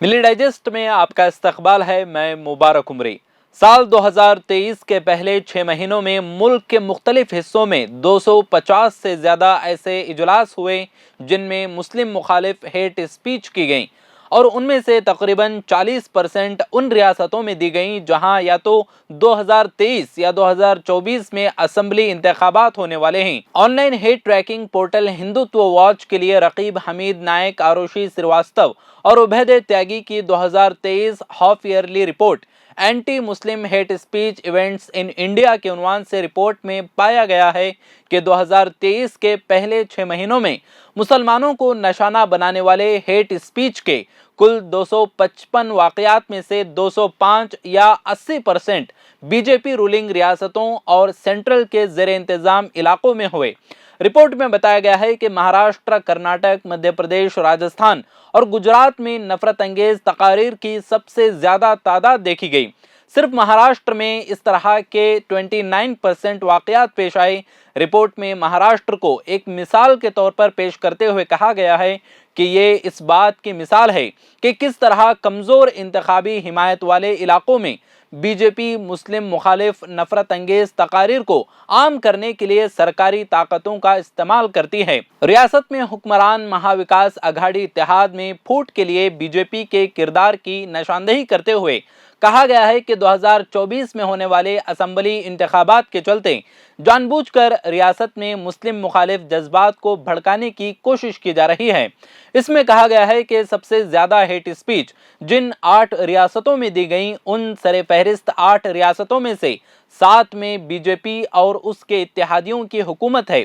ملی ڈائجسٹ میں آپ کا استقبال ہے۔ میں مبارک عمری۔ سال 2023 کے پہلے 6 مہینوں میں ملک کے مختلف حصوں میں 250 سے زیادہ ایسے اجلاس ہوئے جن میں مسلم مخالف ہیٹ اسپیچ کی گئیں، اور ان میں سے تقریباً 40% ان ریاستوں میں دی گئیں جہاں یا تو 2023 یا 2024 میں اسمبلی انتخابات ہونے والے ہیں۔ Online hate tracking portal Hindutva watch کے لیے رقیب حمید نائک، آروشی سریواستو اور عبید تیاگی کی 2023 half yearly report anti Muslim hate speech events in India کے عنوان سے رپورٹ میں پایا گیا ہے کہ 2023 کے پہلے 6 مہینوں میں مسلمانوں کو نشانہ بنانے والے ہیٹ اسپیچ کے کل 255 واقعات میں سے 205 یا 80% بی جے پی رولنگ ریاستوں اور سینٹرل کے زیر انتظام علاقوں میں ہوئے۔ رپورٹ میں بتایا گیا ہے کہ مہاراشٹر، کرناٹک، مدھیہ پردیش، راجستھان اور گجرات میں نفرت انگیز تقاریر کی سب سے زیادہ تعداد دیکھی گئی۔ صرف مہاراشٹر میں اس طرح کے 29% واقعات پیش آئے۔ رپورٹ میں مہاراشٹر کو ایک مثال کے طور پر پیش کرتے ہوئے کہا گیا ہے کہ یہ اس بات کی مثال ہے کہ کس طرح کمزور انتخابی حمایت والے علاقوں میں بی جے پی مسلم مخالف نفرت انگیز تقاریر کو عام کرنے کے لیے سرکاری طاقتوں کا استعمال کرتی ہے۔ ریاست میں حکمران مہا وکاس اگھاڑی اتحاد میں پھوٹ کے لیے بی جے پی کے کردار کی نشاندہی کرتے ہوئے کہا گیا ہے کہ 2024 میں ہونے والے اسمبلی انتخابات کے چلتے جان بوجھ کر ریاست میں مسلم مخالف جذبات کو بھڑکانے کی کوشش کی جا رہی ہے۔ اس میں کہا گیا ہے کہ سب سے زیادہ ہیٹ اسپیچ جن 8 ریاستوں میں دی گئیں، ان سر فہرست 8 ریاستوں میں سے 7 میں بی جے پی اور اس کے اتحادیوں کی حکومت ہے۔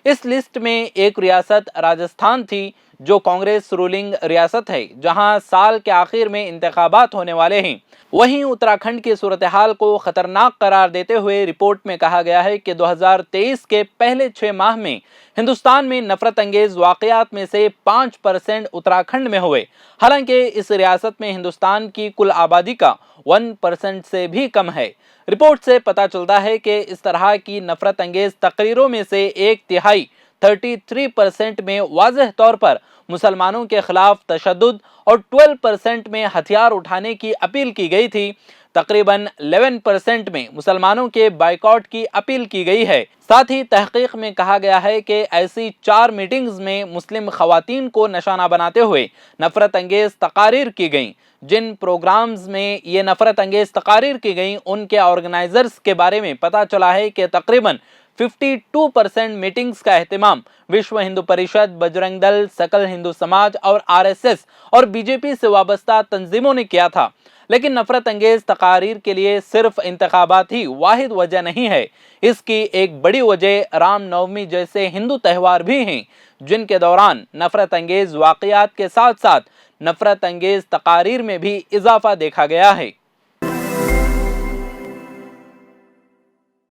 اس لسٹ میں ایک ریاست راجستھان تھی جو کانگریس رولنگ ریاست ہے، جہاں سال کے آخر میں انتخابات ہونے والے ہیں۔ وہیں اتراکھنڈ کی صورتحال کو خطرناک قرار دیتے ہوئے رپورٹ میں کہا گیا ہے کہ 2023 کے پہلے 6 ماہ میں ہندوستان میں نفرت انگیز واقعات میں سے 5% اتراکھنڈ میں ہوئے، حالانکہ اس ریاست میں ہندوستان کی کل آبادی کا 1% سے بھی کم ہے۔ رپورٹ سے پتہ چلتا ہے کہ اس طرح کی نفرت انگیز تقریروں میں سے 1/3 33% میں واضح طور پر مسلمانوں کے خلاف تشدد اور 12% میں ہتھیار اٹھانے کی اپیل کی گئی تھی۔ تقریباً 11% میں مسلمانوں کے بائیکاٹ کی اپیل کی گئی ہے۔ ساتھ ہی تحقیق میں کہا گیا ہے کہ ایسی 4 میٹنگز میں مسلم خواتین کو نشانہ بناتے ہوئے نفرت انگیز تقاریر کی گئیں۔ جن پروگرامز میں یہ نفرت انگیز تقاریر کی گئیں، ان کے آرگنائزرز کے بارے میں پتہ چلا ہے کہ تقریباً 52% میٹنگز کا اہتمام وشو ہندو پریشد، بجرنگ دل، سکل ہندو سماج اور RSS اور بی جے پی سے وابستہ تنظیموں نے کیا تھا۔ لیکن نفرت انگیز تقاریر کے لیے صرف انتخابات ہی واحد وجہ نہیں ہے۔ اس کی ایک بڑی وجہ رام نومی جیسے ہندو تہوار بھی ہیں، جن کے دوران نفرت انگیز واقعات کے ساتھ ساتھ نفرت انگیز تقاریر میں بھی اضافہ دیکھا گیا ہے۔